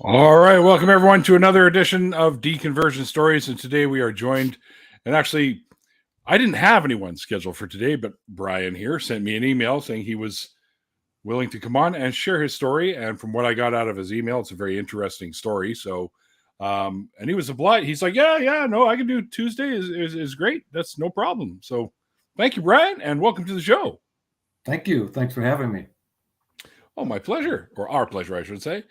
All right, welcome everyone to another edition of Deconversion Stories, and today we are joined, and actually, I didn't have anyone scheduled for today, but Bryan here sent me an email saying he was willing to come on and share his story, and from what I got out of his email, it's a very interesting story, so, and he was obliged, he's like, no, I can do Tuesday is great, that's no problem, so thank you, Bryan, and welcome to the show. Thank you, thanks for having me. Oh, my pleasure, or our pleasure, I should say.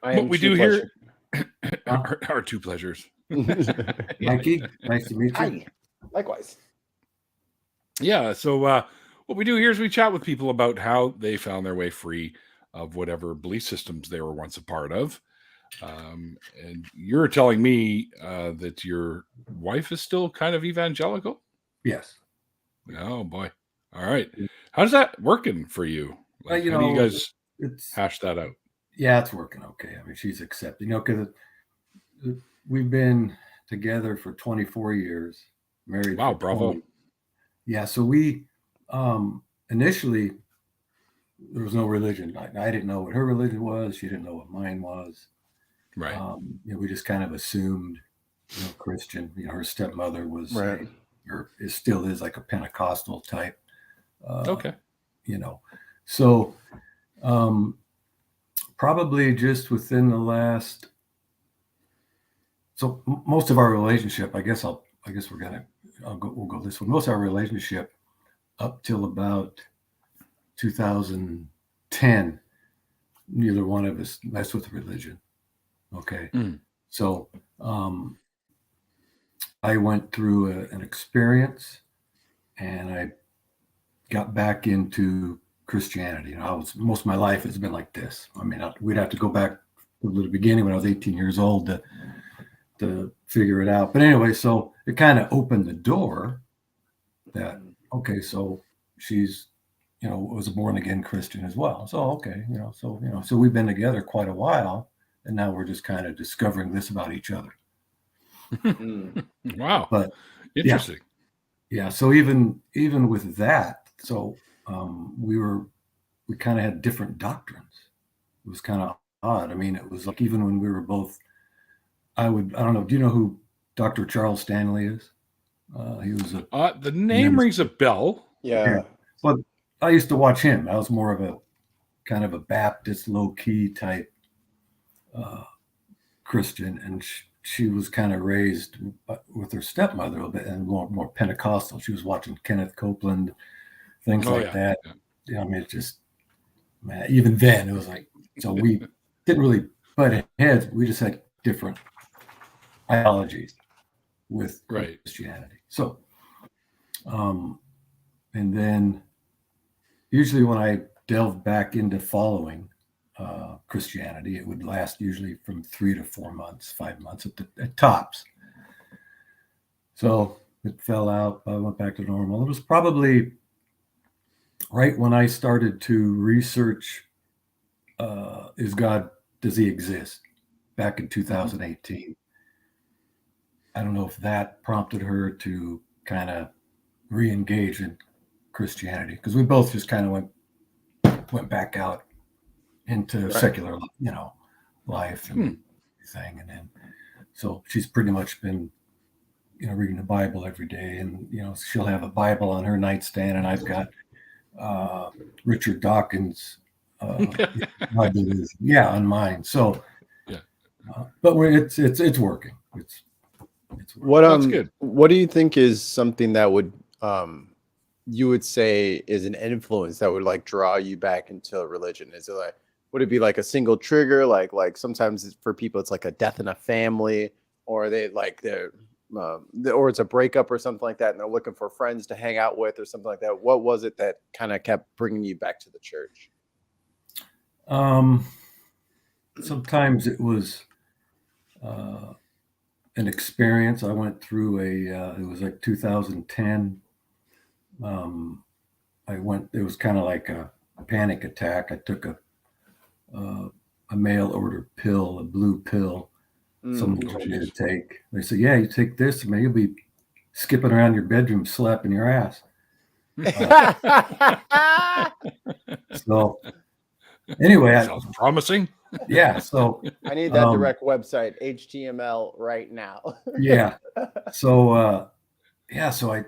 What we do pleasure. here are two pleasures. Mikey, nice to meet you. Hi. Likewise. Yeah, so what we do here is we chat with people about how they found their way free of whatever belief systems they were once a part of. And you're telling me that your wife is still kind of evangelical? Yes. Oh, boy. All right. How's that working for you? Like, how do you guys hash that out? Yeah, it's working okay. I mean, she's accepted, because we've been together for 24 years, married. Wow, bravo. 20. Yeah, so we initially, there was no religion. I didn't know what her religion was. She didn't know what mine was. Right. We just kind of assumed, Christian. Her stepmother was, right. It still is like a Pentecostal type. Okay. So probably just within the last, so most of our relationship, we'll go this one. Most of our relationship up till about 2010, neither one of us messed with religion. Okay. So I went through an experience and I got back into Christianity. Most of my life has been like this. I mean, we'd have to go back to the beginning when I was 18 years old to figure it out. But anyway, so it kind of opened the door that, okay, so she's, was a born again Christian as well. So, okay, so we've been together quite a while and now we're just kind of discovering this about each other. Wow. But interesting. Yeah. So even with that, so we kind of had different doctrines. It was kind of odd. I mean, it was like even when we were both, I don't know. Do you know who Dr. Charles Stanley is? He was the name rings a bell. Yeah. But I used to watch him. I was more of a kind of a Baptist, low key type Christian, and she was kind of raised with her stepmother a little bit and more Pentecostal. She was watching Kenneth Copeland, things like that. Yeah. I mean, it's just, man, even then it was like, so we didn't really butt heads. We just had different ideologies with Christianity. So, and then usually when I delved back into following Christianity, it would last usually from 3 to 4 months, 5 months at tops. So it fell out. I went back to normal. It was probably right when I started to research, does he exist? Back in 2018. I don't know if that prompted her to kind of re-engage in Christianity, because we both just kind of went back out into secular, life and everything. And then, so she's pretty much been, reading the Bible every day, and, she'll have a Bible on her nightstand, and I've got Richard Dawkins, on mine. So, but it's working. It's working. That's good. What do you think is something that would you would say is an influence that would like draw you back into religion? Is it like, would it be like a single trigger? Like sometimes for people it's like a death in a family, or or it's a breakup or something like that, and they're looking for friends to hang out with or something like that. What was it that kind of kept bringing you back to the church? Sometimes it was an experience. I went through it was like 2010. It was kind of like a panic attack. I took a mail order pill, a blue pill. Someone told me to take. They said, "Yeah, you take this, man, you'll be skipping around your bedroom, slapping your ass." So anyway, sounds promising. Yeah. So I need that direct website, HTML, right now. yeah. So so I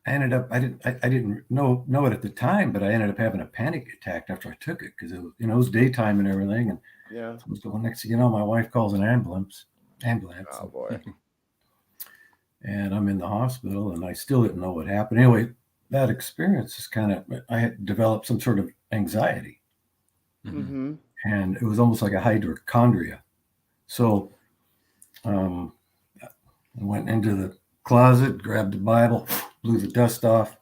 ended up I didn't know it at the time, but I ended up having a panic attack after I took it because it was, it was daytime and everything, and Yeah. so I was going, next thing you know, my wife calls an ambulance. Oh boy. And I'm in the hospital, and I still didn't know what happened. Anyway, that experience is I had developed some sort of anxiety, Mm-hmm. and it was almost like a hypochondria. So I went into the closet, grabbed the Bible, blew the dust off.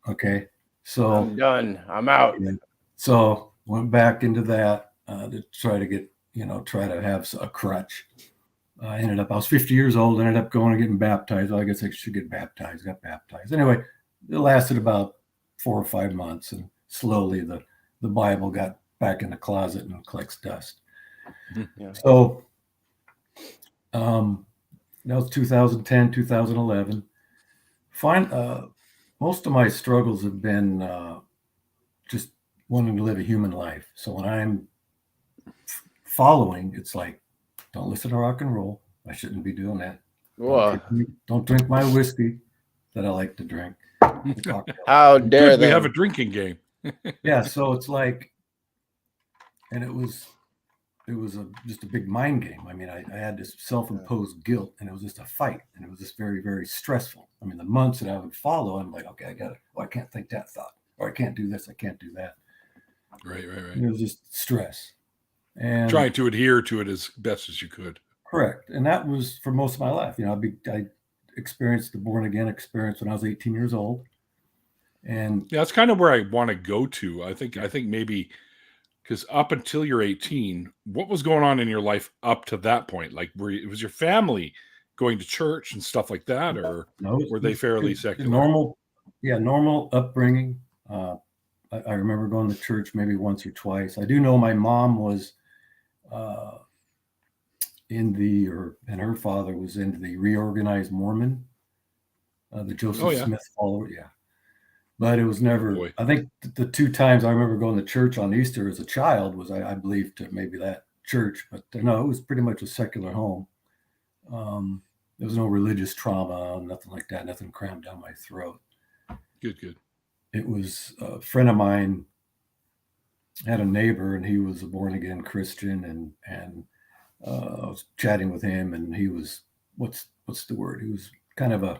Okay. So I'm done. I'm out. So went back into that to try to get, try to have a crutch. I was 50 years old, ended up going and getting baptized. Well, I guess I should get baptized, got baptized. Anyway, it lasted about 4 or 5 months, and slowly the Bible got back in the closet and collects dust. Yeah. So that was 2010, 2011. Most of my struggles have been just wanting to live a human life. So when I'm following, it's like, don't listen to rock and roll. I shouldn't be doing that. Don't drink my whiskey that I like to drink. How dare we have a drinking game. Yeah, so it's like, and it was just a big mind game. I mean, I had this self-imposed guilt, and it was just a fight, and it was just very, very stressful. I mean, the months that I would follow, I'm like, okay, I can't think that thought, or I can't do this, I can't do that. Right. And it was just stress. And trying to adhere to it as best as you could. Correct. And that was for most of my life. I experienced the born again experience when I was 18 years old. And yeah, that's kind of where I want to go to. I think maybe because up until you're 18, what was going on in your life up to that point? Like, was your family going to church and stuff like that, or were they fairly secular? Normal upbringing. I remember going to church maybe once or twice. I do know my mom was and her father was into the reorganized Mormon, the Joseph Smith follower. Yeah. But it was never, I think the 2 times I remember going to church on Easter as a child was, I believe, to maybe that church, but no, it was pretty much a secular home. There was no religious trauma, nothing like that, nothing crammed down my throat. Good. It was a friend of mine had a neighbor, and he was a born again Christian, and I was chatting with him, and he was, what's the word? He was kind of a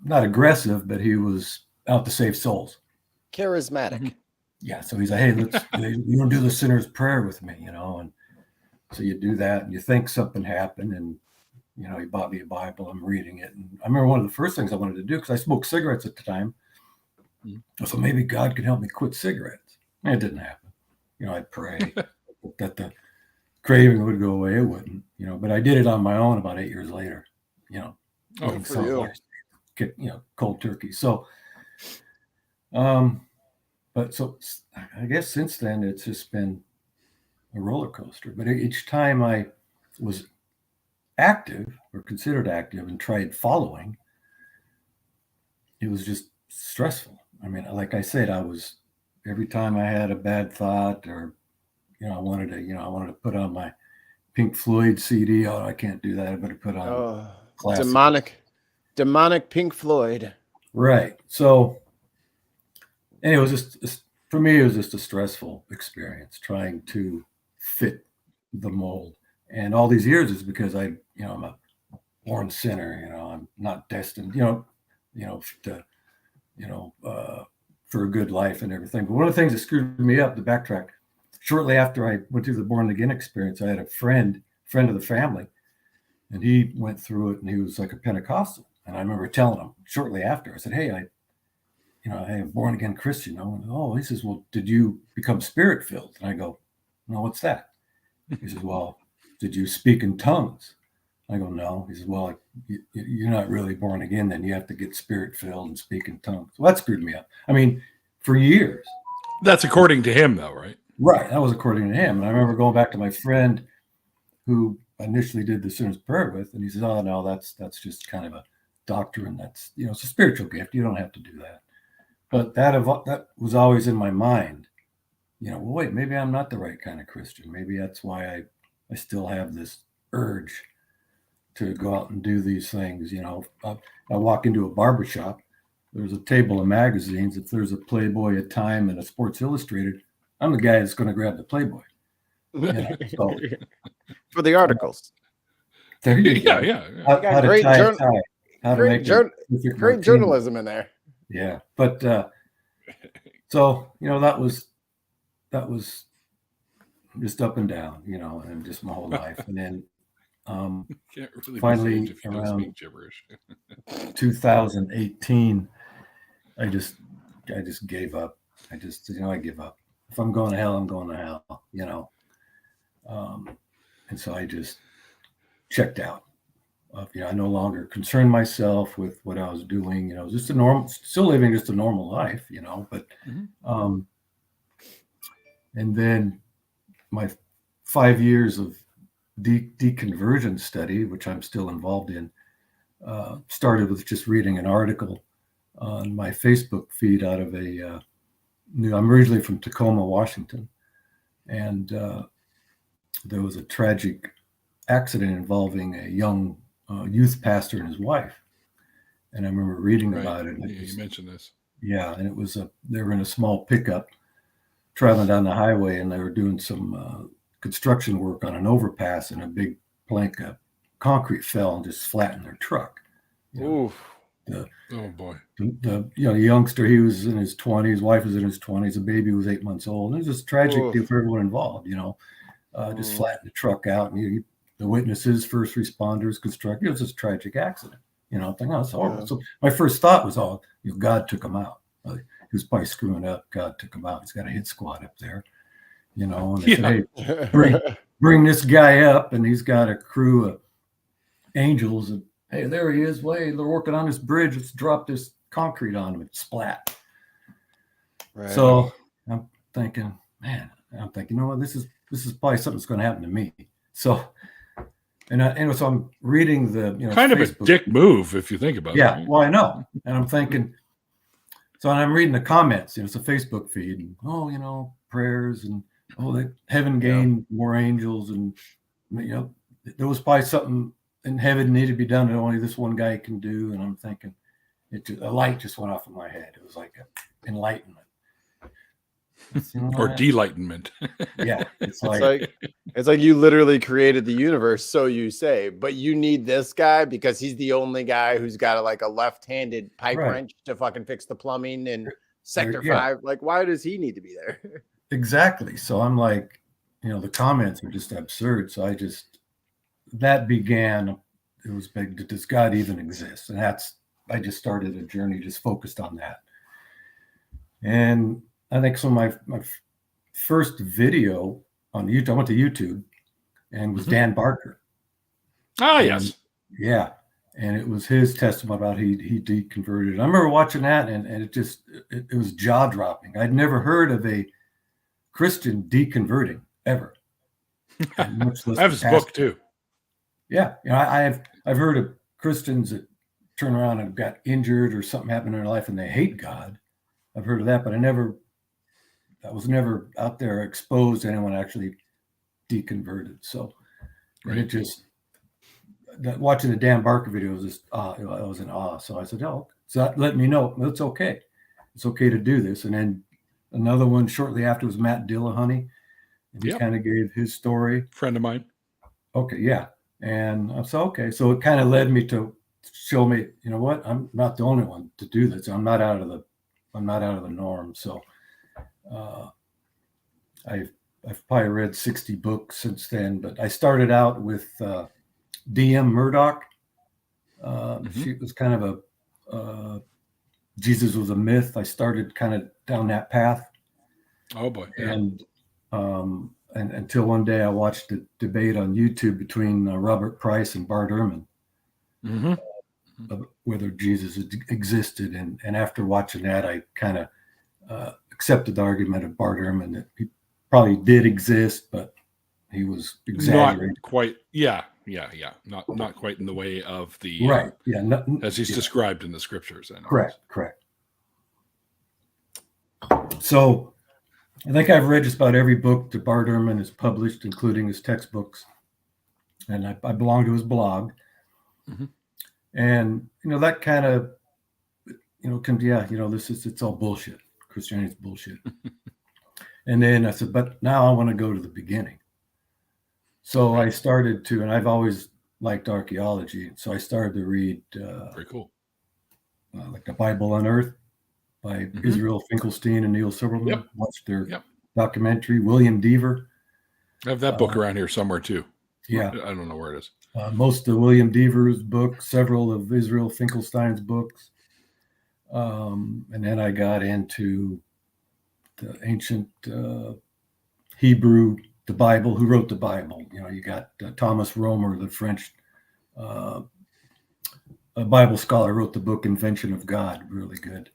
not aggressive, but he was out to save souls. Charismatic. Yeah. So he's like, hey, you want to do the sinner's prayer with me, and so you do that, and you think something happened, and, he bought me a Bible. I'm reading it. And I remember one of the first things I wanted to do, because I smoked cigarettes at the time. So maybe God could help me quit cigarettes. And it didn't happen. I'd pray that the craving would go away. It wouldn't, but I did it on my own about 8 years later, for you. Cold turkey. So, but so I guess since then it's just been a roller coaster. But each time I was active or considered active and tried following, it was just stressful. I mean, like I said, every time I had a bad thought, or I wanted to put on my Pink Floyd CD. Oh, I can't do that. I better put on classic. Demonic Pink Floyd. Right. So, and it was just, for me, it was just a stressful experience trying to fit the mold. And all these years is because I'm a born sinner. I'm not destined, for a good life and everything. But one of the things that screwed me up, to backtrack, shortly after I went through the born again experience, I had a friend of the family, and he went through it, and he was like a Pentecostal. And I remember telling him shortly after, I said, hey, I'm a born again Christian. He says, well, did you become spirit filled? And I go, no, what's that? He says, well, did you speak in tongues? I go, no. He says, well, you're not really born again. Then you have to get spirit filled and speak in tongues. Well, that screwed me up. I mean, for years. That's according to him, though, right? Right. That was according to him. And I remember going back to my friend who initially did the sinner's prayer with, and he says, oh, no, that's just kind of a doctrine. That's, it's a spiritual gift. You don't have to do that. But that was always in my mind, well, wait, maybe I'm not the right kind of Christian. Maybe that's why I still have this urge to go out and do these things. I walk into a barbershop, there's a table of magazines. If there's a Playboy, a Time, and a Sports Illustrated, I'm the guy that's going to grab the Playboy. So, for the articles. There you go. Yeah. How to great tie a tie. How to make great journalism in there. Yeah, but so that was just up and down, and just my whole life, and then Can't really finally if you don't around speak gibberish. 2018, I just gave up. I give up. If I'm going to hell, I'm going to hell. And so I just checked out. I no longer concerned myself with what I was doing. Just still living just a normal life. But and then my 5 years of deconversion study, which I'm still involved in, started with just reading an article on my Facebook feed out of I'm originally from Tacoma, Washington, and there was a tragic accident involving a young youth pastor and his wife. And I remember reading about it. You mentioned this. Yeah, and they were in a small pickup traveling down the highway, and they were doing some construction work on an overpass, and a big plank of concrete fell and just flattened their truck. Oof. Oh boy. The youngster, he was in his 20s, his wife was in his 20s, the baby was 8 months old. And it was just tragic deal for everyone involved, just flattened the truck out, and the witnesses, first responders, construction. It was just a tragic accident. I'm thinking, it's horrible. Yeah. So my first thought was, God took him out. He was probably screwing up. God took him out. He's got a hit squad up there, and they said, hey, bring this guy up, and he's got a crew of angels, and hey, there he is. Wait, they're working on this bridge. Let's drop this concrete on him. It's splat. Right. So I'm thinking, this is probably something that's going to happen to me. So, so I'm reading the, kind Facebook. of a dick move if you think about it. Yeah, well, I know. And I'm thinking, so I'm reading the comments. It's a Facebook feed. And, prayers and that heaven gained more angels, and there was probably something in heaven needed to be done that only this one guy can do. And I'm thinking, a light just went off in my head. It was like enlightenment. Or delightment. Yeah. It's like you literally created the universe, so you say, but you need this guy because he's the only guy who's got a left-handed pipe wrench to fucking fix the plumbing in Sector 5. Like, why does he need to be there? Exactly. So I'm like, the comments are just absurd. So that began, it was big. Does God even exist? And I just started a journey just focused on that. And I think so my first video on YouTube, I went to YouTube, and was Dan Barker. Ah, yes. Yeah. And it was his testimony about he deconverted. I remember watching that, and it was jaw dropping. I'd never heard of a Christian deconverting ever. I have his book too. Yeah. I've heard of Christians that turn around and got injured or something happened in their life and they hate God. I've heard of that, but I was never out there exposed to anyone actually deconverted. So, and it just, watching the Dan Barker video was just, I was in awe. So I said, so that let me know it's okay. It's okay to do this. And then another one shortly after was Matt Dillahunty. And he kind of gave his story. Friend of mine. Okay. Yeah. And I said, okay. So it kind of led me to show me, what, I'm not the only one to do this. I'm not out of the norm. So, I've probably read 60 books since then, but I started out with D.M. Murdoch. She was kind of Jesus was a myth. I started kind of down that path. Oh boy! Yeah. And until one day I watched a debate on YouTube between Robert Price and Bart Ehrman, whether Jesus existed. And after watching that, I kind of accepted the argument of Bart Ehrman that he probably did exist, but he was exaggerating. Not quite. Yeah. Not quite in the way of the right. Yeah. As he's described in the scriptures. Correct. So I think I've read just about every book that Bart Ehrman has published, including his textbooks, and I belong to his blog. Mm-hmm. And that kind of it's all bullshit. Christianity's bullshit. And then I said, but now I want to go to the beginning. So I started to, and I've always liked archaeology, so I started to read very cool, like the Bible Unearthed by Israel Finkelstein and Neil Silverman. Yep. Watched their documentary. William Deaver. I have that book around here somewhere too. Yeah, I don't know where it is. Most of William Deaver's books, several of Israel Finkelstein's books, and then I got into the ancient Hebrew, the Bible. Who wrote the Bible? You got Thomas Romer, the French a Bible scholar, wrote the book Invention of God. Really good.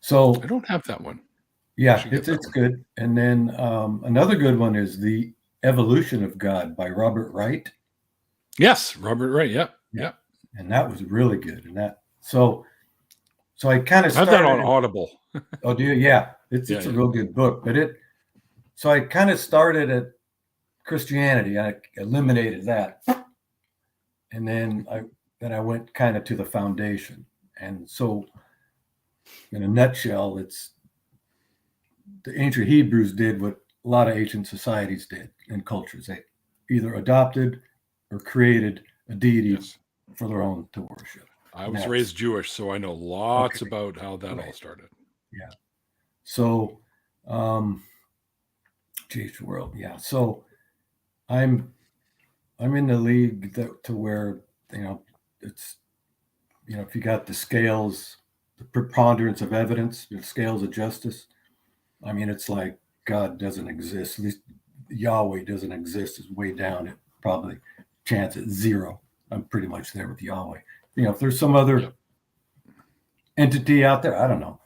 So I don't have that one. Yeah, it's good. And then another good one is The Evolution of God by Robert Wright. Yes, Robert Wright. Yeah. And that was really good. And that so I kind of have that on Audible. Oh, do you? Yeah, it's a real good book. But so I kind of started at Christianity. I eliminated that, and then I went kind of to the foundation. And so, in a nutshell, it's the ancient Hebrews did what a lot of ancient societies did and cultures. They either adopted or created a deity for their own to worship. I was raised Jewish, so I know lots about how that all started. Yeah. So, geez, world. Yeah. So I'm in the league to where, it's, if you got the scales, the preponderance of evidence, the scales of justice, I mean, it's like God doesn't exist. At least Yahweh doesn't exist. Is way down at probably chance at 0. I'm pretty much there with Yahweh. If there's some other entity out there, I don't know.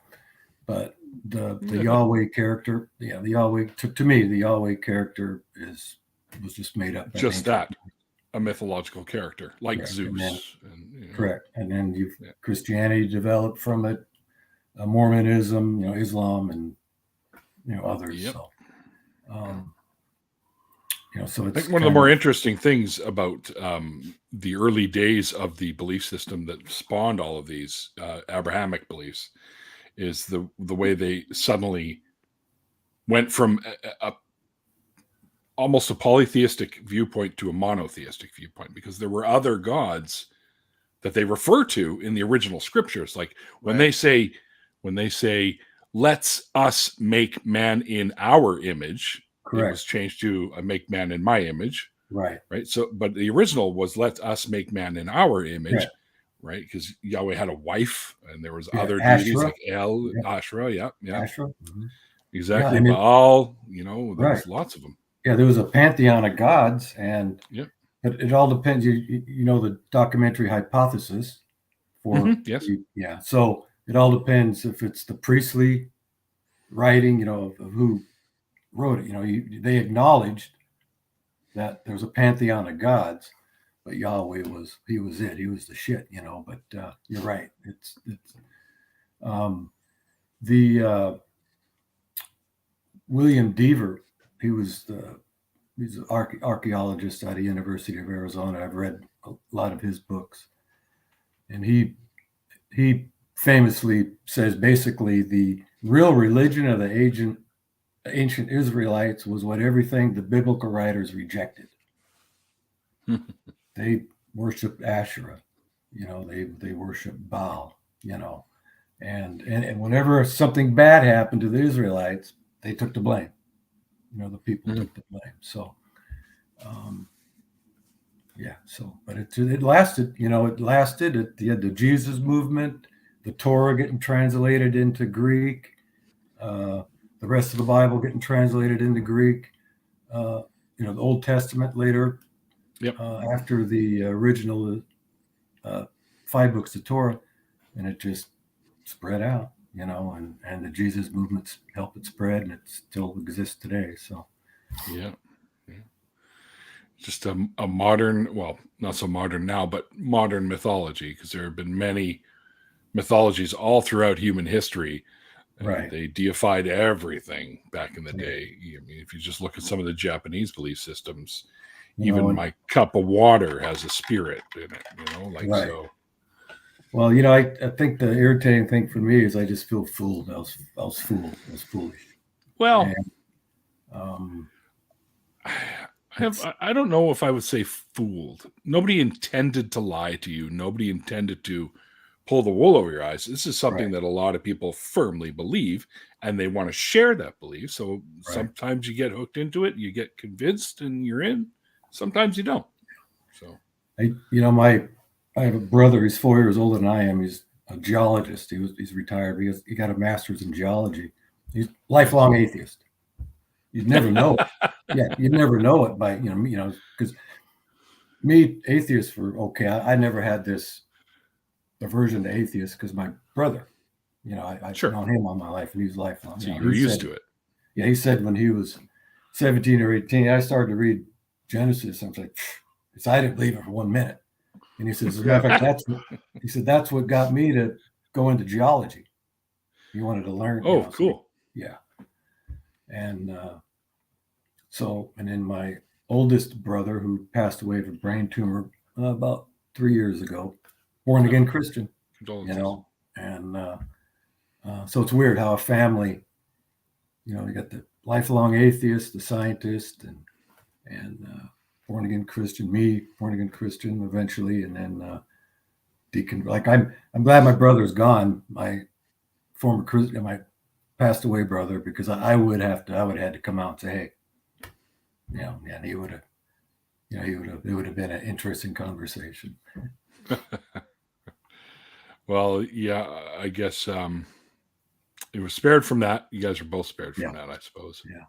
But the Yahweh character, the Yahweh, to me, the Yahweh character was just made up. Just that, a mythological character like Zeus. Correct. And then Christianity developed from it, Mormonism, Islam, and others. Yep. So, so it's I think one of the more interesting things about the early days of the belief system that spawned all of these Abrahamic beliefs is the way they suddenly went from almost a polytheistic viewpoint to a monotheistic viewpoint, because there were other gods that they refer to in the original scriptures. Like when they say, let's us make man in our image. Correct. It was changed to make man in my image. Right. So, but the original was let us make man in our image. Right. Because Yahweh had a wife and there was other deities like El, Asherah. Yeah. Asherah. Mm-hmm. Exactly. Baal, there's lots of them. Yeah. There was a pantheon of gods, and but it all depends. The documentary Hypothesis for So it all depends if it's the priestly writing, of who wrote it. They acknowledged that there was a pantheon of gods, but Yahweh was it. He was the shit, But you're right. It's the William Deaver. He's an archaeologist at the University of Arizona. I've read a lot of his books, and he famously says basically the real religion of the ancient Israelites was what everything the biblical writers rejected. They worshiped Asherah, they worshiped Baal, and whenever something bad happened to the Israelites, they took the blame. The people took the blame. So, but it lasted. It lasted. You had the Jesus movement, the Torah getting translated into Greek, the rest of the Bible getting translated into Greek. The Old Testament later. After the original 5 books of Torah, and it just spread out, and the Jesus movements helped it spread, and it still exists today. So, just a modern, well, not so modern now, but modern mythology, because there have been many mythologies all throughout human history And Right. they deified everything back in the day. I mean, if you just look at some of the Japanese belief systems, even my cup of water has a spirit in it, like right. so. Well, I think the irritating thing for me is I just feel fooled. I was fooled. I was foolish. Well, And, I don't know if I would say fooled. Nobody intended to lie to you. Nobody intended to pull the wool over your eyes. This is something that a lot of people firmly believe, and they want to share that belief. So sometimes you get hooked into it, you get convinced, and you're in. Sometimes you don't. So I have a brother. He's 4 years older than I am. He's a geologist. He's retired. He got a master's in geology. He's a lifelong atheist. You'd never know it. Yeah, you'd never know it by because me, atheists were okay. I never had this aversion to atheists because my brother, I've known him all my life, and he's lifelong. So you're used to it. Yeah, he said when he was 17 or 18, I started to read Genesis. I was like, I didn't believe it for 1 minute. And he says, as a matter of fact, that's what got me to go into geology. He wanted to learn. Oh, cool. Yeah. And and then my oldest brother, who passed away of a brain tumor about 3 years ago, born again Christian, and so it's weird how a family, you got the lifelong atheist, the scientist, and born again Christian, me born again Christian eventually, and then like I'm glad my brother's gone, my former Christian, my passed away brother, because I would have had to come out and say, hey, and he would have, it would have been an interesting conversation. Well, yeah, I guess it was spared from that. You guys are both spared from that, I suppose. Yeah.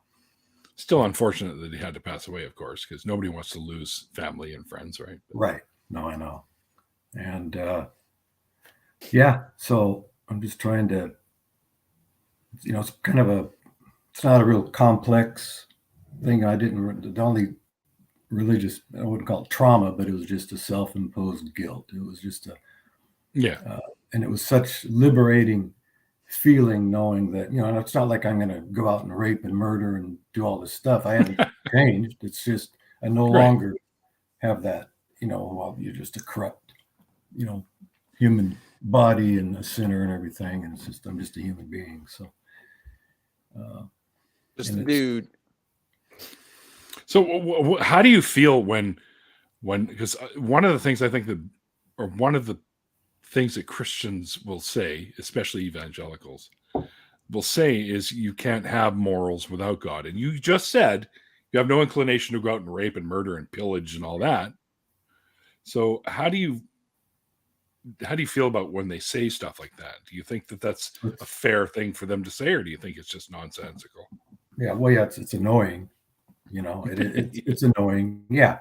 Still Still unfortunate that he had to pass away, of course, because nobody wants to lose family and friends, right? Right. No, I know. And so I'm just trying to, it's kind of it's not a real complex thing. The only religious, I wouldn't call it trauma, but it was just a self-imposed guilt. It was just and it was such liberating feeling knowing that, it's not like I'm going to go out and rape and murder and do all this stuff. I haven't changed. It's just, I no longer have that, well, you're just a corrupt, human body and a sinner and everything. And it's just, I'm just a human being. So, just a dude. So how do you feel when, because one of the things I think one of the things that Christians will say, especially evangelicals, will say is you can't have morals without God. And you just said you have no inclination to go out and rape and murder and pillage and all that. So how do you feel about when they say stuff like that? Do you think that that's a fair thing for them to say, or do you think it's just nonsensical? Yeah, well, yeah, it's annoying. It's annoying. Yeah.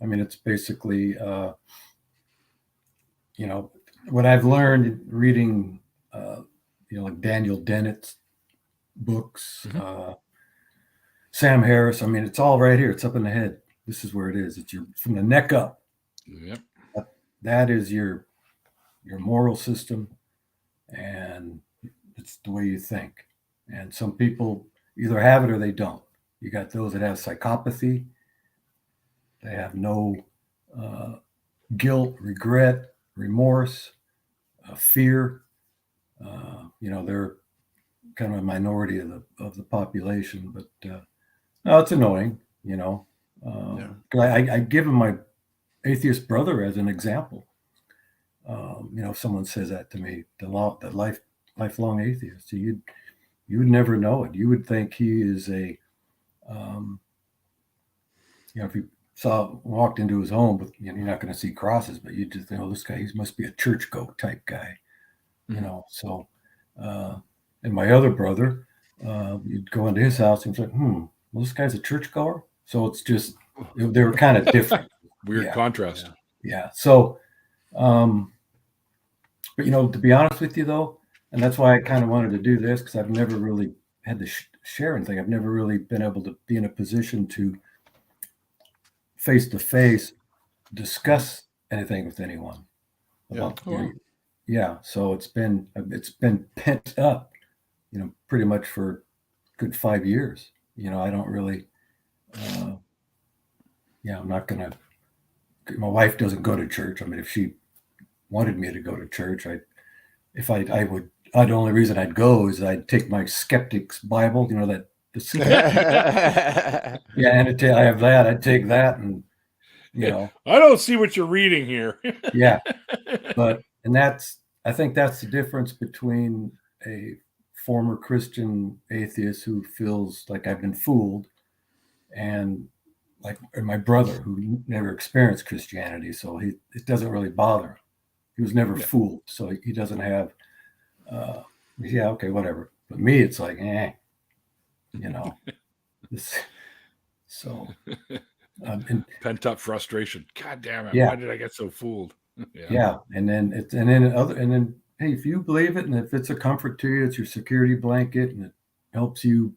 I mean, it's basically, what I've learned reading, like Daniel Dennett's books, Sam Harris. I mean, it's all right here. It's up in the head. This is where it is. It's from the neck up. Yep. That is your moral system, and it's the way you think. And some people either have it or they don't. You got those that have psychopathy. They have no guilt, regret, remorse, fear. They're kind of a minority of the population, but no, it's annoying. I give him my atheist brother as an example. If someone says that to me, the lifelong atheist, you would never know it. You would think he is a, if you walked into his home, but you're not going to see crosses, but you just think, this guy, he must be a church goat type guy, So, and my other brother, you'd go into his house and it's like, well, this guy's a churchgoer. So it's just, they were kind of different. Weird contrast. Yeah. So, but to be honest with you though, and that's why I kind of wanted to do this, because I've never really had to share anything. I've never really been able to be in a position to face-to-face discuss anything with anyone about so it's been pent up pretty much for a good 5 years. I don't really, I'm not going to, my wife doesn't go to church. I mean, if she wanted me to go to church, the only reason I'd go is I'd take my skeptic's Bible, the skeptic. Yeah, and I have that. I'd take that, and I don't see what you're reading here. Yeah, I think that's the difference between a former Christian atheist who feels like I've been fooled, and my brother who never experienced Christianity, so it doesn't really bother him. He was never fooled, so he doesn't have, okay, whatever. But me, it's like, so. Pent up frustration. God damn it! Yeah. Why did I get so fooled? Yeah, and then hey, if you believe it, and if it's a comfort to you, it's your security blanket, and it helps you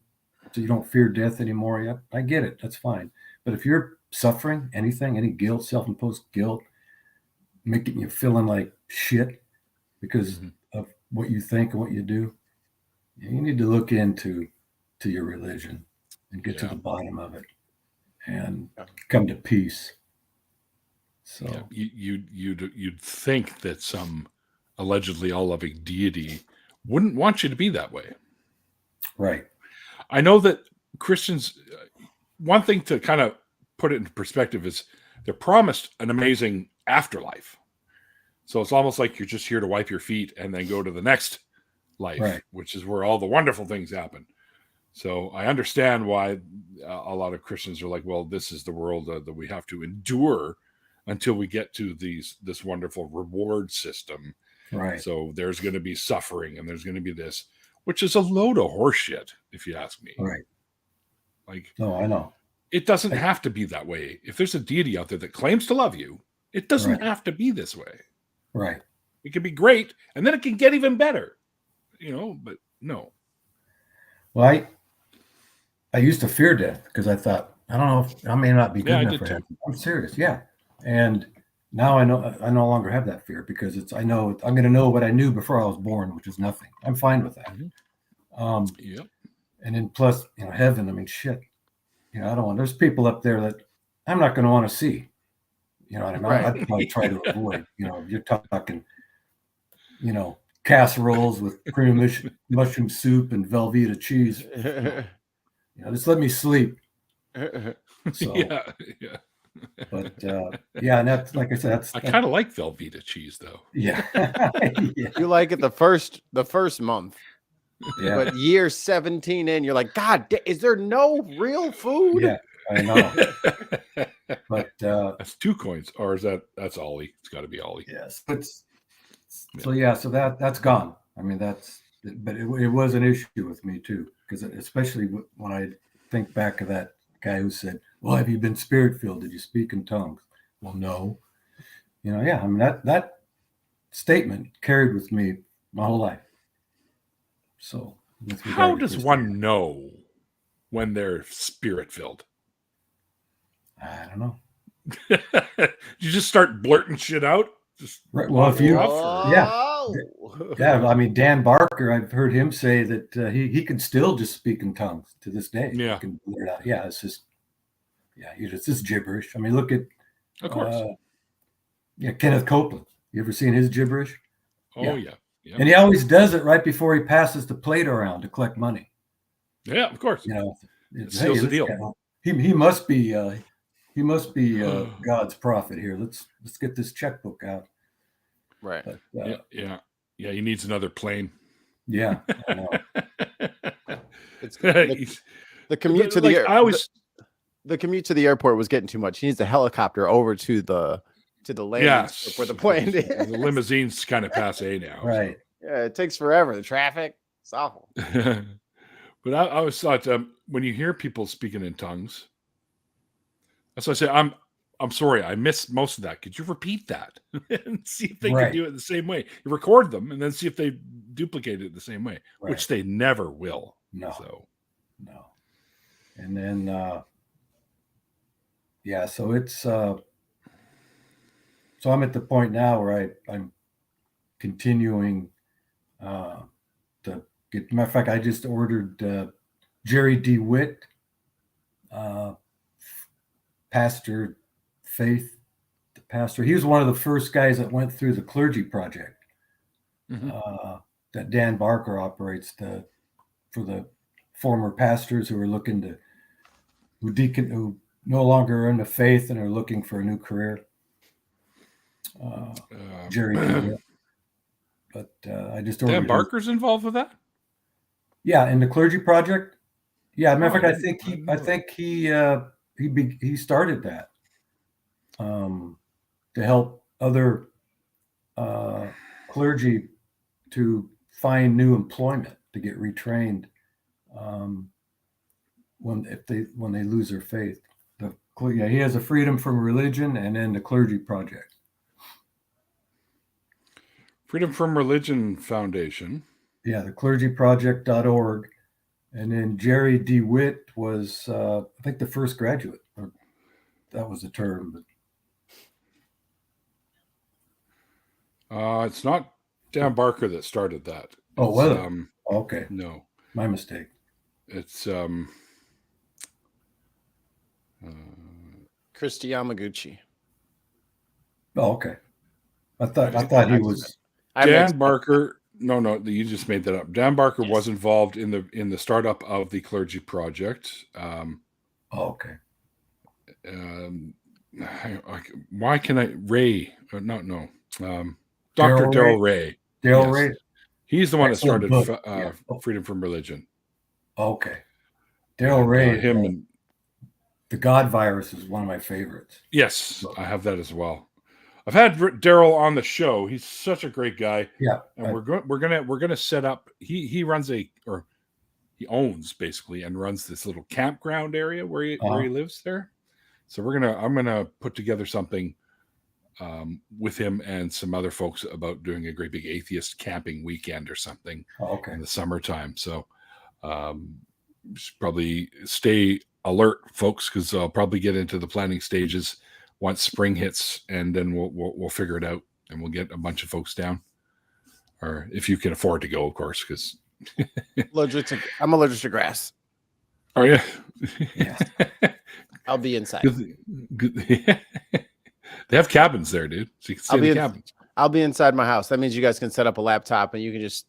so you don't fear death anymore. Yeah, I get it. That's fine. But if you're suffering anything, any guilt, self-imposed guilt, making you feeling like shit because of what you think and what you do, you need to look into your religion and get to the bottom of it and come to peace. So you'd think that some allegedly all-loving deity wouldn't want you to be that way, right? I know that Christians. One thing to kind of put it into perspective is they're promised an amazing afterlife. So it's almost like you're just here to wipe your feet and then go to the next life, which is where all the wonderful things happen. So I understand why a lot of Christians are like, well, this is the world that we have to endure until we get to this wonderful reward system. Right. So there's going to be suffering and there's going to be this, which is a load of horseshit, if you ask me. Right. No, I know. It doesn't have to be that way. If there's a deity out there that claims to love you, it doesn't have to be this way. Right. It can be great, and then it can get even better. But no. Well, I used to fear death because I thought, I don't know if I may not be good enough for heaven. I'm serious. Yeah. And now I know I no longer have that fear because I know I'm going to know what I knew before I was born, which is nothing. I'm fine with that. Yep. And then plus, heaven, I mean, shit, I don't want, there's people up there that I'm not going to want to see, what I mean? Right. I'd probably try to avoid, you're talking, casseroles with cream mushroom soup and Velveeta cheese. Just let me sleep. So, yeah. But and that's, like I said, I kind of like Velveeta cheese though. Yeah. You like it the first month. Yeah. But year 17 in, you're like, God, is there no real food? Yeah, I know. But that's 2 coins, or is that's Ollie? It's got to be Ollie. Yes. So that's gone. I mean, but it was an issue with me too, because especially when I think back of that guy who said, "Well, have you been spirit-filled? Did you speak in tongues?" Well, no. I mean that statement carried with me my whole life. So, how does one know when they're spirit-filled? I don't know. You just start blurting shit out. Right. Well, if you, yeah. I mean, Dan Barker, I've heard him say that he can still just speak in tongues to this day. Yeah. He can blurt out. Yeah, it's just, it's just gibberish. I mean, look at, of course. Kenneth Copeland. You ever seen his gibberish? Oh yeah. Yep. And he always does it right before he passes the plate around to collect money. Yeah, of course. It seals the deal. He must be God's prophet here. Let's get this checkbook out. Right. But, yeah. He needs another plane. Yeah. I know. It's the commute to the commute to the airport was getting too much. He needs a helicopter over to the landing strip where the plane is. The limousine's kind of passe now. Right. So. Yeah, it takes forever. The traffic, it's awful. But I always thought when you hear people speaking in tongues, that's why I say I'm sorry, I missed most of that. Could you repeat that and see if they can do it the same way? You record them and then see if they duplicate it the same way, which they never will. No. No. And then so it's so I'm at the point now where I'm continuing to Matter of fact, I just ordered Jerry DeWitt, pastor, faith, the pastor. He was one of the first guys that went through the clergy project that Dan Barker operates for the former pastors who are looking to who no longer are in the faith and are looking for a new career. Jerry DeWitt. But I just ordered Dan Barker's involved with that? Yeah, in the clergy project. Yeah, matter of fact, I think he started that to help other clergy to find new employment, to get retrained when they lose their faith. He has a Freedom from Religion, and then the Clergy Project. Freedom from Religion Foundation. Yeah, the clergyproject.org. And then Jerry DeWitt was, I think, the first graduate. Or that was the term. But it's not Dan Barker that started that. Oh, was it? Okay. No. My mistake. It's Christy Yamaguchi. Oh, okay. I thought he was Dan Barker. No, you just made that up. Dan Barker was involved in the startup of the Clergy Project. Okay. Why can I Ray? No. Dr. Darrell Ray. Darrell Ray. He's the one that started Freedom from Religion. Okay. Darrell Ray. Him and the God Virus is one of my favorites. Yes, I have that as well. I've had Darrell on the show. He's such a great guy. Yeah, and we're gonna set up. He owns basically and runs this little campground area where he lives there. So I'm gonna put together something with him and some other folks about doing a great big atheist camping weekend or something in the summertime. So probably stay alert, folks, because I'll probably get into the planning stages once spring hits, and then we'll figure it out, and we'll get a bunch of folks down, or if you can afford to go, of course, because I'm allergic to grass. Oh yeah, I'll be inside. They have cabins there, dude. So you can stay in the cabins. I'll be inside my house. That means you guys can set up a laptop and you can just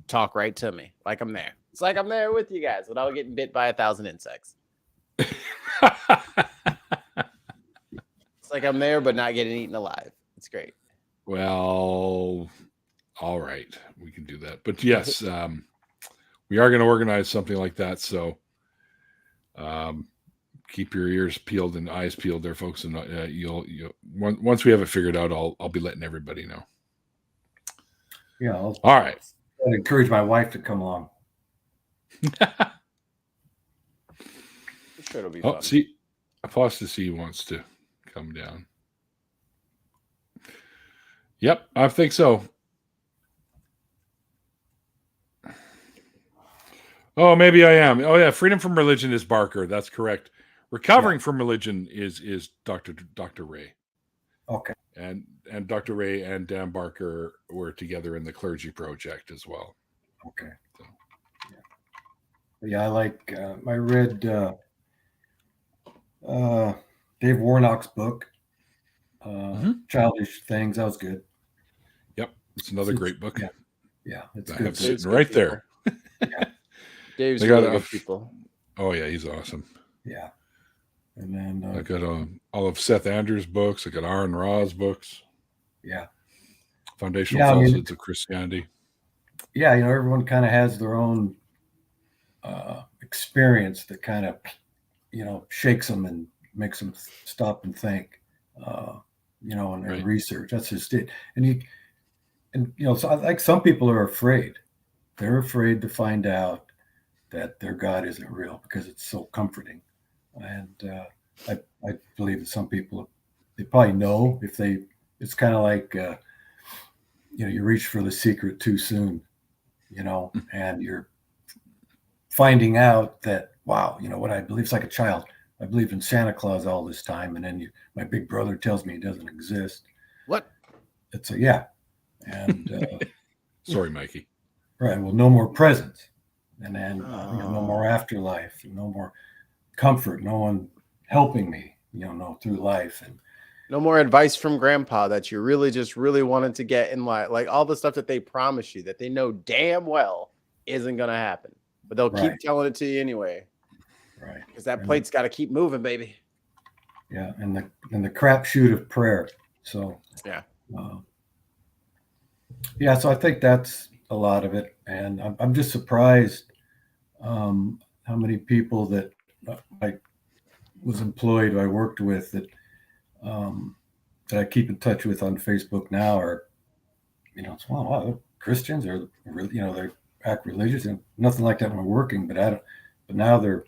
talk right to me, like I'm there. It's like I'm there with you guys without getting bit by 1,000 insects. It's like I'm there, but not getting eaten alive. It's great. Well, all right. We can do that. But yes, we are going to organize something like that. So keep your ears peeled and eyes peeled there, folks. And you'll once we have it figured out, I'll be letting everybody know. Yeah. All right. I'd encourage my wife to come along. I'm sure it'll be fun. See, Apostasy wants to come down. Yep, I think so. Oh, maybe I am. Oh yeah, Freedom from Religion is Barker. That's correct. Recovering from Religion is Dr. Ray. Okay. And Dr. Ray and Dan Barker were together in the Clergy Project as well. Okay. So, yeah, I like. I read Dave Warnock's book, Childish Things. That was good. Yep, it's another great book. Yeah, it's I good. have sitting right there. Yeah. Dave's really good people. Oh yeah, he's awesome. Yeah. And then I got all of Seth Andrews' books. I got Aaron Ra's books. Yeah. Foundational Falsehoods of Christianity. Yeah, everyone kind of has their own experience that kind of, shakes them and makes them stop and think, and research. That's just it. So like some people are afraid. They're afraid to find out that their God isn't real because it's so comforting. And I believe that some people, they probably know it's kind of like, you reach for the secret too soon, and you're finding out that, wow, what I believe, it's like a child. I believed in Santa Claus all this time. And then my big brother tells me he doesn't exist. What? It's yeah. And sorry, Mikey. Right. Well, no more presents. and then no more afterlife, no more comfort, no one helping me, through life, and no more advice from grandpa that you really wanted to get in life, like all the stuff that they promise you that they know damn well isn't gonna happen, but they'll keep telling it to you anyway. Right. Because that plate's got to keep moving, baby. Yeah, and the crapshoot of prayer. So yeah. So I think that's a lot of it, and I'm just surprised how many people that I was employed, I worked with, that I keep in touch with on Facebook now are, it's wow, they're Christians, or they act religious, and nothing like that when we're working, but now they're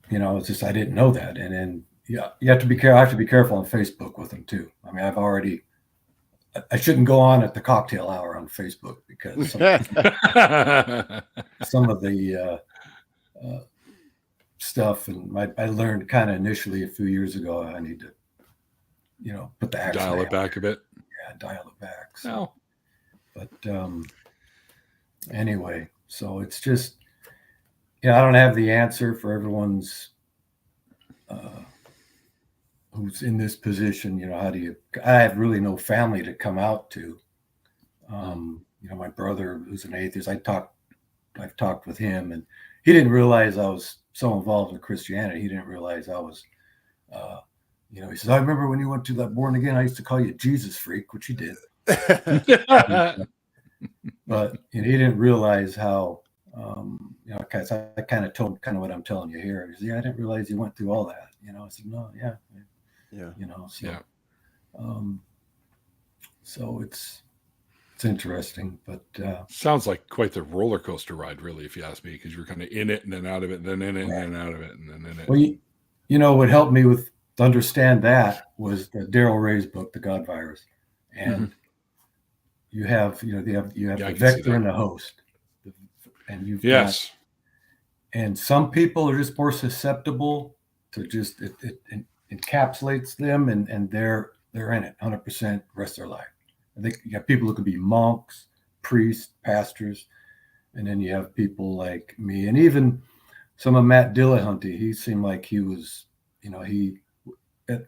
it's just I didn't know that, and then you have to be careful. I have to be careful on Facebook with them too. I mean, I shouldn't go on at the cocktail hour on Facebook, because some of the stuff, and I learned kind of initially a few years ago, I need to, put the axe dial it back a bit. Yeah, dial it back. So, but anyway, so it's just, I don't have the answer for everyone's who's in this position. I have really no family to come out to. My brother, who's an atheist, I've talked with him, and he didn't realize I was so involved in Christianity. He didn't realize I was, he says, I remember when you went to that born again, I used to call you Jesus freak, which he did. But he didn't realize how, because I kind of told him what I'm telling you here. He said, I didn't realize you went through all that. I said, no, yeah. So it's interesting, but sounds like quite the roller coaster ride, really, if you ask me, because you're kind of in it and then out of it, and then in it and then out of it, and then in it. Well, what helped me to understand that was the Daryl Ray's book, The God Virus, and you have the vector and the host, and you've got, and some people are just more susceptible to just it encapsulates them, and they're in it 100% rest of their life. I think you have people who could be monks, priests, pastors, and then you have people like me, and even some of Matt Dillahunty. He seemed like he was, he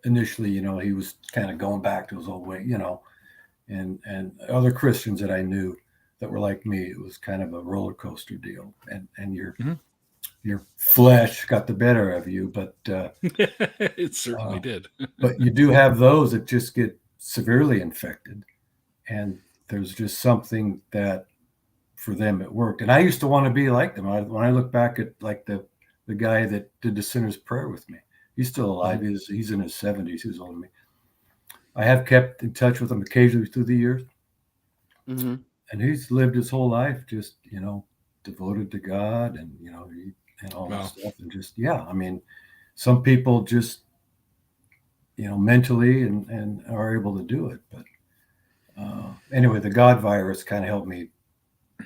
initially, he was kind of going back to his old way, and other Christians that I knew that were like me. It was kind of a roller coaster deal, and your flesh got the better of you, but it certainly did. But you do have those that just get severely infected, and there's just something that for them it worked. And I used to want to be like them. When I look back at like the guy that did the sinner's prayer with me, he's still alive. He's in his 70s. He's older than me. I have kept in touch with him occasionally through the years, and he's lived his whole life just devoted to God, and and all this stuff, and just I mean, some people just mentally and are able to do it, but anyway, the God Virus kind of helped me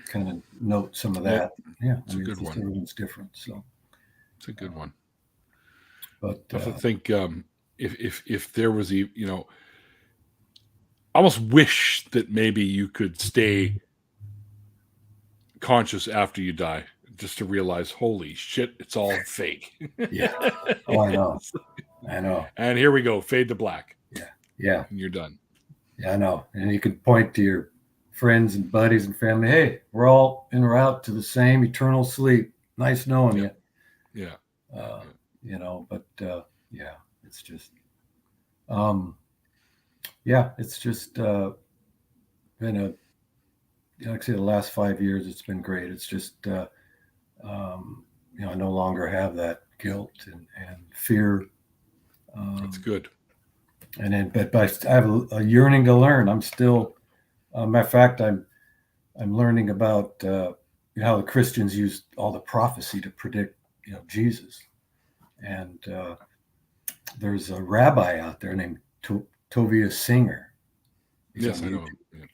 kind of note some of that. It's a good one. Everyone's different, so it's a good one. But I think if there was I almost wish that maybe you could stay conscious after you die, just to realize, holy shit, it's all fake. Oh, I know. And here we go, fade to black. Yeah. And you're done. Yeah, I know. And you can point to your friends and buddies and family. Hey, we're all en route to the same eternal sleep. Nice knowing you. Yeah. But it's just, it's just been like I say, the last 5 years, it's been great. It's just, I no longer have that guilt and fear. That's good. And then, but I have a yearning to learn. I'm still, matter of fact, I'm learning about how the Christians used all the prophecy to predict, Jesus. And there's a rabbi out there named Tovia Singer. Yes, I know. Yeah.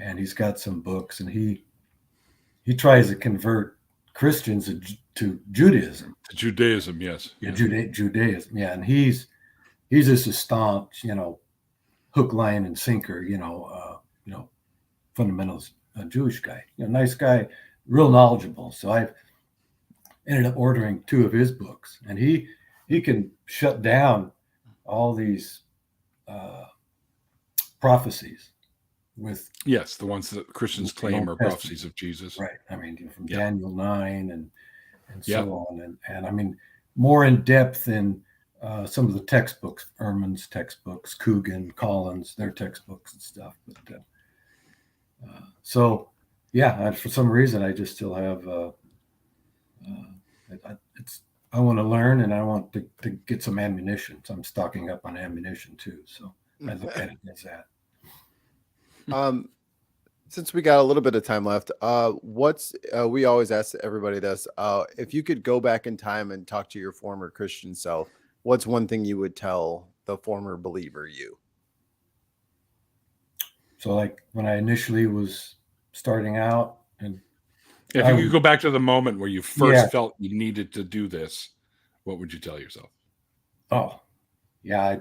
And he's got some books, and he tries to convert Christians to Judaism. To Judaism, yes. Yeah, Judaism. Yeah, and he's just a staunch, hook, line, and sinker, fundamentalist a Jewish guy, nice guy, real knowledgeable. So I ended up ordering 2 of his books, and he can shut down all these prophecies with the ones that Christians claim are prophecies of Jesus. Right. I mean, from Daniel 9 and so on. And I mean, more in depth than some of the textbooks, Ehrman's textbooks, Coogan, Collins, their textbooks and stuff. But so, for some reason, I just still have, I want to learn, and I want to get some ammunition. So I'm stocking up on ammunition too. So I look at it as that. Since we got a little bit of time left, we always ask everybody this, if you could go back in time and talk to your former Christian self, what's one thing you would tell the former believer you? So like when I initially was starting out, and if you could go back to the moment where you first felt you needed to do this, what would you tell yourself? Oh, yeah,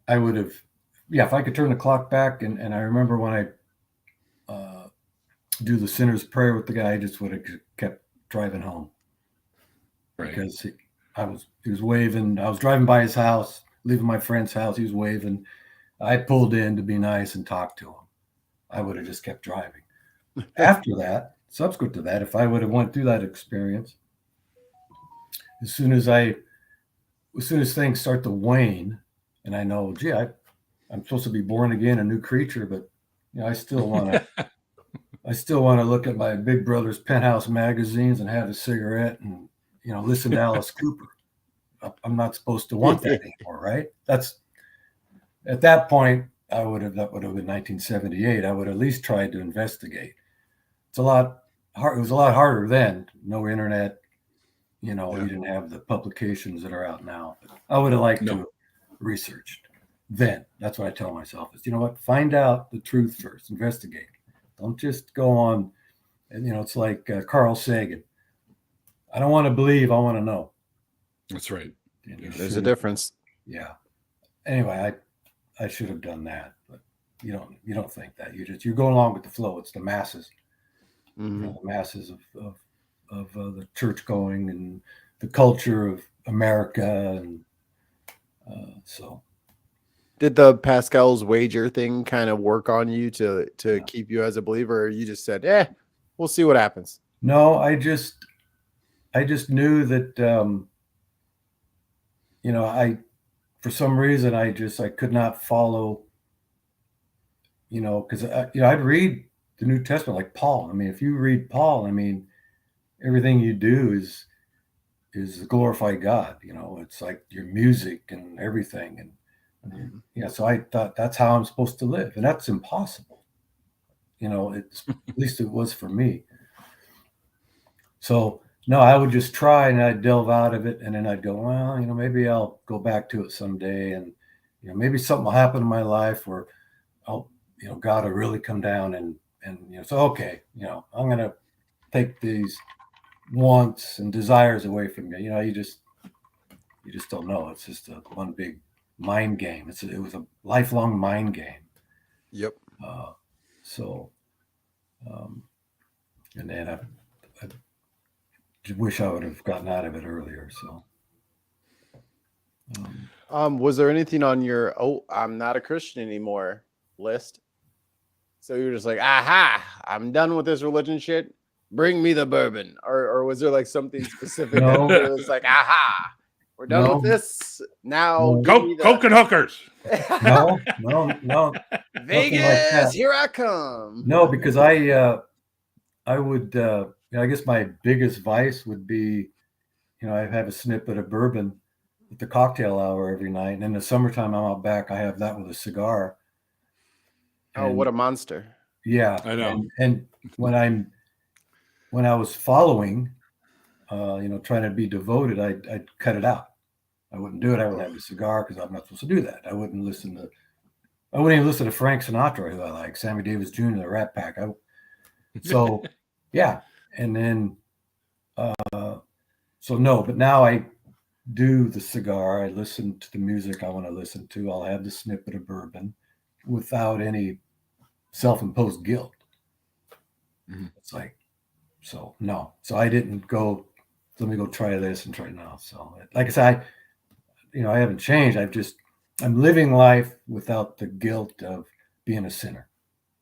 I would have, if I could turn the clock back, and I remember when I do the sinner's prayer with the guy, I just would have kept driving home. Right. Because he was waving. I was driving by his house, leaving my friend's house. He was waving. I pulled in to be nice and talk to him. I would have just kept driving. After that, subsequent to that, if I would have went through that experience, as soon as things start to wane, and I know, gee, I'm supposed to be born again, a new creature, but I still want to look at my big brother's penthouse magazines and have a cigarette and listen to Alice Cooper. I'm not supposed to want that anymore, right? That's at that point. That would have been 1978. I would at least try to investigate. It's a lot hard. It was a lot harder then. No internet. You didn't have the publications that are out now. But I would have liked to have researched then. That's what I tell myself is, find out the truth first, investigate. Don't just go on. And, it's like Carl Sagan. I don't want to believe. I want to know. That's right. There's a difference. Yeah. Anyway, I should have done that, but you don't think that. You're going along with the flow. It's the masses, the masses of the church going and the culture of America, and so. Did the Pascal's wager thing kind of work on you to keep you as a believer, or you just said, we'll see what happens? No, I just knew that for some reason I could not follow, because I'd read the New Testament like Paul. I mean, if you read Paul, I mean, everything you do is glorify God. It's like your music and everything, and so I thought that's how I'm supposed to live, and that's impossible. It's at least it was for me. So no, I would just try, and I'd delve out of it, and then I'd go, well, maybe I'll go back to it someday, and maybe something will happen in my life where God will really come down, and so okay, I'm gonna take these wants and desires away from you. You just don't know. It's just one big mind game. It was a lifelong mind game. Yep. And then I wish I would have gotten out of it earlier. So, was there anything on your I'm not a Christian anymore list? So you're just like, aha, I'm done with this religion shit. Bring me the bourbon, or was there like something specific? No. That it was like, aha, we're done with this now. Go Coke and hookers. No. Vegas, like here I come. No, because I would. I guess my biggest vice would be, I have a snippet of bourbon at the cocktail hour every night, and in the summertime I'm out back. I have that with a cigar. Oh, what a monster! Yeah, I know. And when I was following, trying to be devoted, I'd cut it out. I wouldn't do it. I wouldn't have a cigar because I'm not supposed to do that. I wouldn't even listen to Frank Sinatra, who I like, Sammy Davis Jr., the Rat Pack. So yeah. And then, so no, but now I do the cigar. I listen to the music I want to listen to. I'll have the snippet of bourbon without any self-imposed guilt. It's like, so no. So I didn't go, let me go try this and try now. So like I said, I haven't changed. I'm living life without the guilt of being a sinner.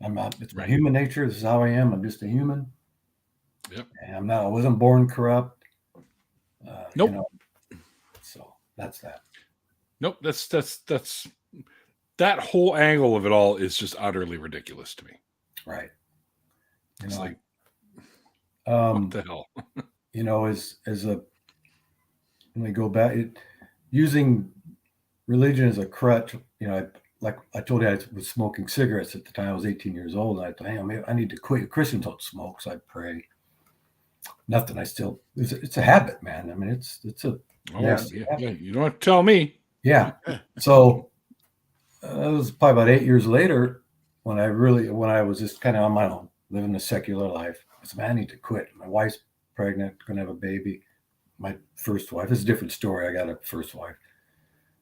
I'm not, it's my human nature. This is how I am. I'm just a human. Yep. And I wasn't born corrupt. Nope. So that's that. Nope. That's that whole angle of it all is just utterly ridiculous to me. Right. It's like, what the hell? When we go back, using religion as a crutch, like I told you, I was smoking cigarettes at the time. I was 18 years old. And I thought, hey, I need to quit. Christians don't smoke, so I pray. Nothing. It's a habit, man. I mean, it's a. Yeah. You don't have to tell me. Yeah. So it was probably about 8 years later when I was just kind of on my own, living a secular life. I said, man, I need to quit. My wife's pregnant, going to have a baby. My first wife. It's a different story. I got a first wife.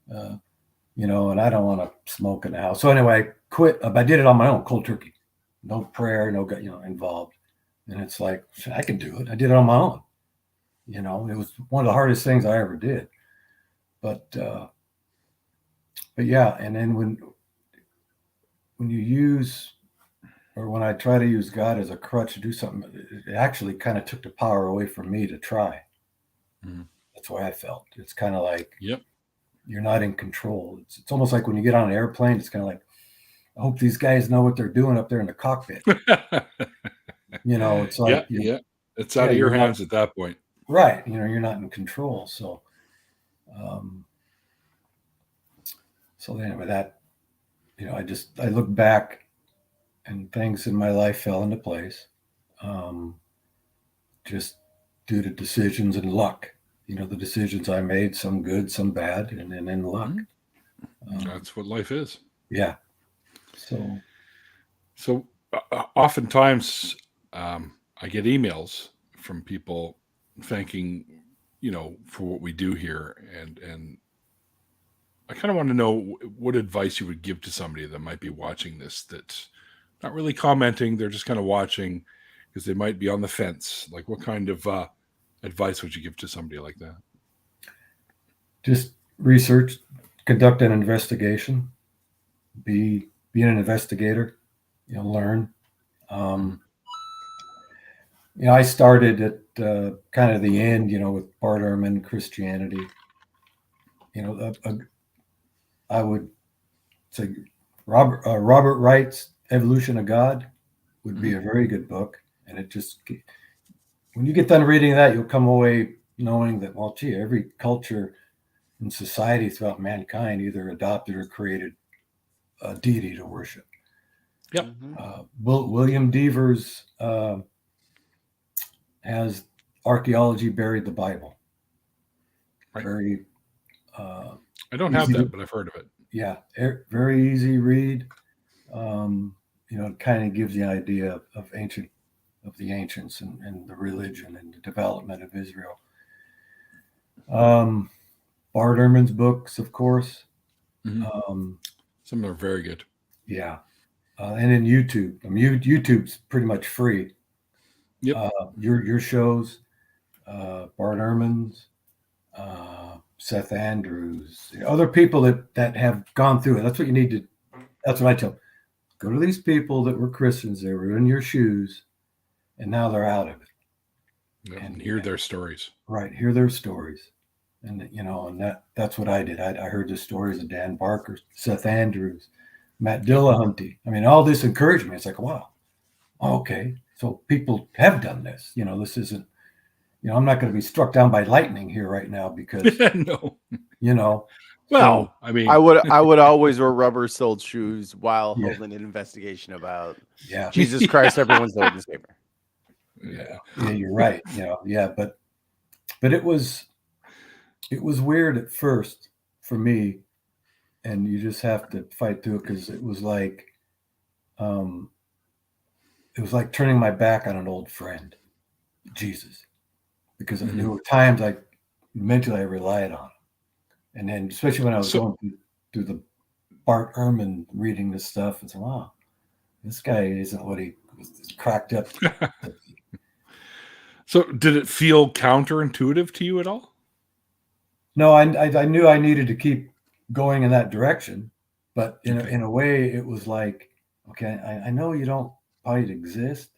And I don't want to smoke in the house. So anyway, I quit. I did it on my own, cold turkey. No prayer, no, involved. And it's like, I can do it. I did it on my own. It was one of the hardest things I ever did. But yeah. And then when you use, or when I try to use God as a crutch to do something, it actually kind of took the power away from me to try. That's why I felt. It's kind of like, you're not in control. It's almost like when you get on an airplane, it's kind of like, I hope these guys know what they're doing up there in the cockpit. It's like, it's out of your hands at that point. Right. You're not in control. So, anyway, that, I look back and things in my life fell into place. Just due to decisions and luck. The decisions I made, some good, some bad, and then in luck. That's what life is. Yeah. So oftentimes I get emails from people thanking, for what we do here. And I kind of want to know what advice you would give to somebody that might be watching this, that's not really commenting. They're just kind of watching because they might be on the fence. Like, what kind of advice would you give to somebody like that? Just research, conduct an investigation, be an investigator, learn. I started at kind of the end, with Bart Ehrman, Christianity. I would say Robert Wright's Evolution of God would be a very good book. And it just, when you get done reading that, you'll come away knowing that, well, gee, every culture and society throughout mankind either adopted or created a deity to worship. Yep. William Deavers has Archaeology Buried the Bible. Right. Very. I don't have that, but I've heard of it. Yeah, very easy read. It kind of gives you an idea of the ancients and the religion and the development of Israel. Bart Ehrman's books, of course. Some of them are very good. Yeah. And then YouTube. YouTube's pretty much free. Yep. Your shows, Bart Ehrman's, Seth Andrews, other people that have gone through it. That's what you need to. That's what I tell them. Go to these people that were Christians. They were in your shoes, and now they're out of it. Yep. And hear their stories. Right, hear their stories, and and that's what I did. I heard the stories of Dan Barker, Seth Andrews, Matt Dillahunty. I mean, all this encouraged me. It's like, wow, okay, so people have done this. This isn't. I'm not going to be struck down by lightning here right now because no. Well, so, I mean, I would always wear rubber-soled shoes while holding an investigation about Jesus Christ, everyone's Lord and Savior. Yeah, you're right. But it was weird at first for me, and you just have to fight through it because it was like turning my back on an old friend, Jesus, because there were times mentally I relied on him. And then, especially when I was going through the Bart Ehrman reading this stuff, and saying, "Wow, this guy isn't what he was cracked up. So did it feel counterintuitive to you at all? No, I knew I needed to keep going in that direction, but in a way it was like, okay, I know you don't quite exist,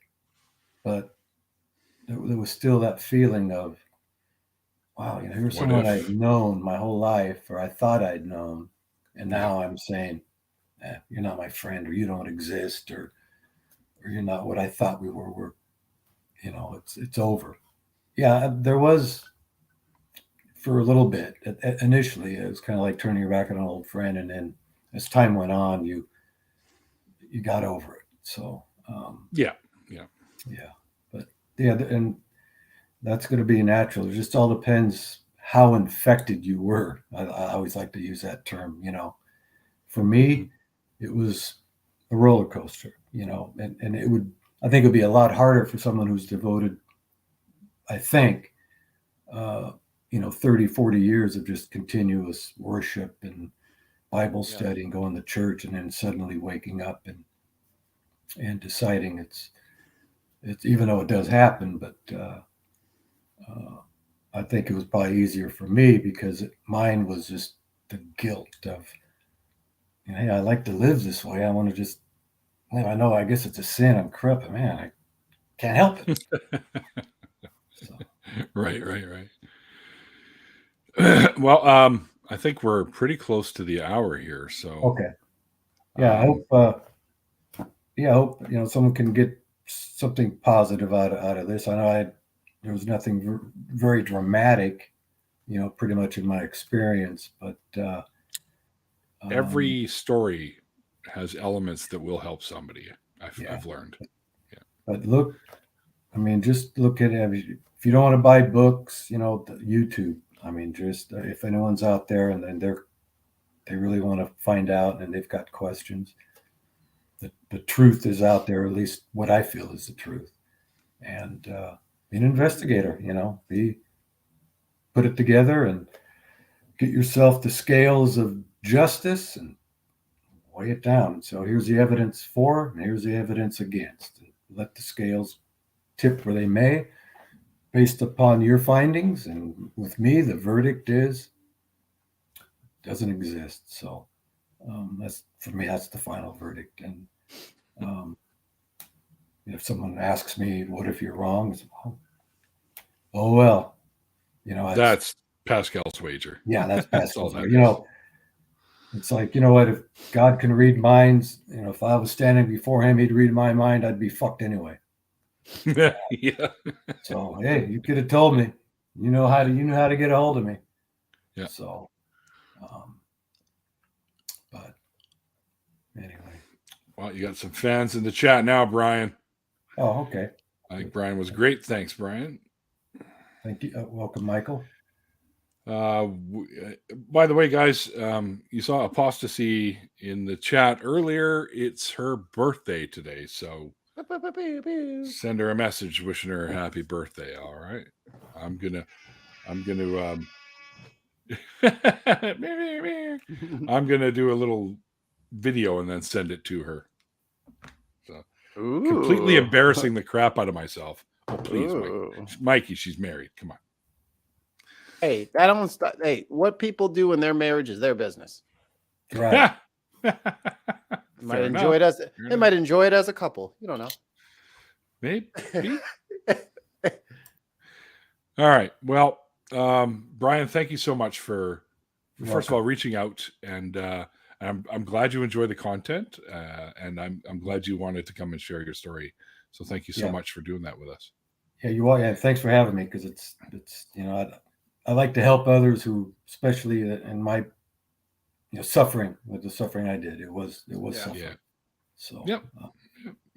but there was still that feeling of, wow, here's someone I've known my whole life, or I thought I'd known, and now I'm saying, you're not my friend, or you don't exist, or you're not what I thought we were. It's over. Yeah, there was, for a little bit initially, it was kind of like turning your back on an old friend, and then as time went on, you got over it. So yeah, but yeah, and that's going to be natural. It just all depends how infected you were. I always like to use that term. For me, it was a roller coaster. And it would, I think, it would be a lot harder for someone who's devoted, I think, 30, 40 years of just continuous worship and Bible study and going to church, and then suddenly waking up and deciding it's even though it does happen, but I think it was probably easier for me because mine was just the guilt of, hey, I like to live this way. I want to just, I know, I guess it's a sin. I'm corrupt, but man, I can't help it. So. Right. Well, I think we're pretty close to the hour here. So okay, yeah, I hope someone can get something positive out of this. I know there was nothing very dramatic, pretty much in my experience, but every story has elements that will help somebody. I've learned. Yeah. But look, just look at it. If you don't want to buy books, YouTube. Just if anyone's out there and then they really want to find out and they've got questions, the truth is out there. At least what I feel is the truth. And be an investigator. Put it together and get yourself the scales of justice and weigh it down. So here's the evidence for, and here's the evidence against. Let the scales tip where they may, based upon your findings. And with me, the verdict is doesn't exist. So that's, for me, that's the final verdict. And if someone asks me, what if you're wrong? It's, oh well, that's Pascal's wager. Yeah, that's Pascal's wager. It's like, what, if God can read minds, if I was standing before him, he'd read my mind, I'd be fucked anyway. Yeah. So, hey, you could have told me, you know how to get a hold of me. Yeah. So, but anyway. Well, you got some fans in the chat now, Brian. Oh, okay. I think Brian was great. Thanks, Brian. Thank you. Welcome, Michael. By the way, guys, you saw Apostasy in the chat earlier. It's her birthday today, so send her a message wishing her a happy birthday. All right, I'm gonna do a little video and then send it to her. So completely embarrassing the crap out of myself. Oh, please, Mikey, she's married. Come on. Hey, that don't stop. Hey, what people do in their marriage is their business. Right. They might enjoy it as a couple. You don't know. Maybe. All right. Well, Brian, thank you so much for first of all reaching out, and I'm glad you enjoy the content, and I'm glad you wanted to come and share your story. So thank you so much for doing that with us. Yeah, you are. Yeah, thanks for having me, because it's I like to help others who, especially in my suffering, with the suffering I did. It was suffering. Yeah. So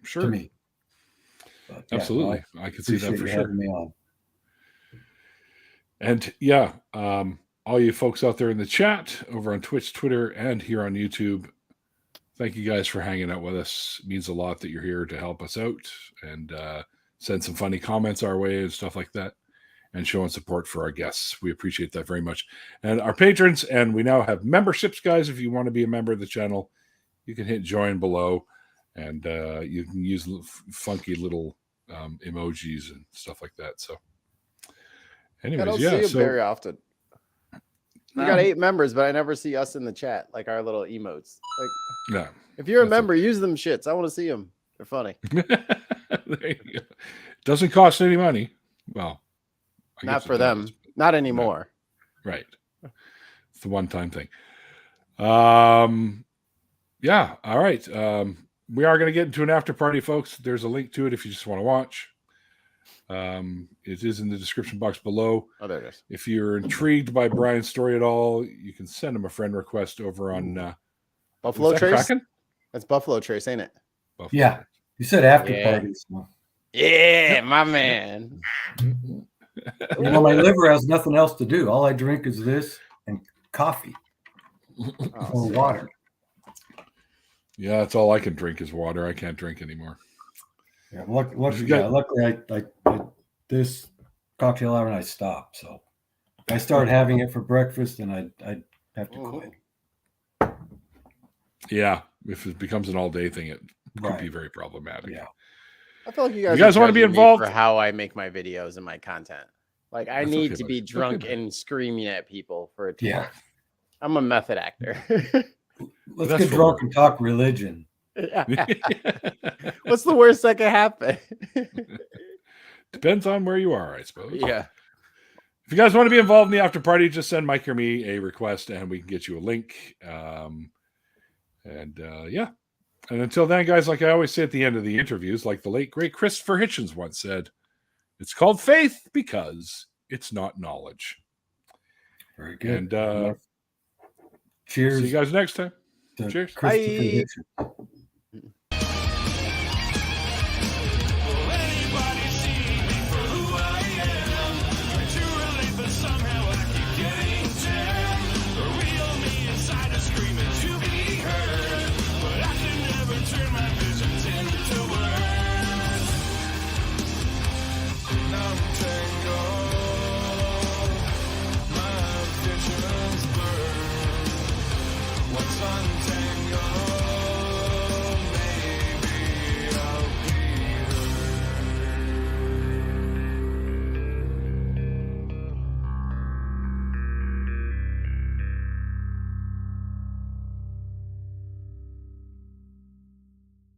sure. To me. But, absolutely. I can see that for sure. Having me on. And all you folks out there in the chat, over on Twitch, Twitter, and here on YouTube, thank you guys for hanging out with us. It means a lot that you're here to help us out and send some funny comments our way and stuff like that, and showing support for our guests. We appreciate that very much. And our patrons, and we now have memberships, guys. If you want to be a member of the channel, you can hit join below, and you can use funky little emojis and stuff like that. So, anyways, I don't see it so very often. We got 8 members, but I never see us in the chat, like our little emotes. Like, yeah, if you're a member, use them shits. I want to see them. They're funny. There you go. Doesn't cost any money. Well, I Not guess for it them. does. Not anymore. No. Right. It's the one-time thing. Yeah. All right. We are going to get into an after party, folks. There's a link to it if you just want to watch. It is in the description box below. Oh, there it is. If you're intrigued by Brian's story at all, you can send him a friend request over on Buffalo Trace. Kraken? That's Buffalo Trace, ain't it? Buffalo. Yeah. You said after Yeah. parties. So. Yeah, my man. You know, my liver has nothing else to do. All I drink is this and coffee or water. Yeah, that's all I can drink is water. I can't drink anymore. Yeah, luckily I this cocktail hour and I stopped. So if I start having it for breakfast, then I'd have to quit. Yeah, if it becomes an all-day thing, it could Right. be very problematic. Yeah. I feel like you You guys, guys are wanna be judging me involved? for how I make my videos and my content. Like, I That's need okay, to buddy. be drunk Okay, and screaming at people for it to Yeah. work. I'm a method actor. Let's That's get for drunk work. and talk religion. What's the worst that could happen? Depends on where you are, I suppose. Yeah. If you guys want to be involved in the after party, just send Mike or me a request and we can get you a link. Yeah. And until then, guys, like I always say at the end of the interviews, like the late, great Christopher Hitchens once said, it's called faith because it's not knowledge. Very good. And cheers. see you guys next time. to Cheers. Christopher Bye. Hitchens. What's untangled?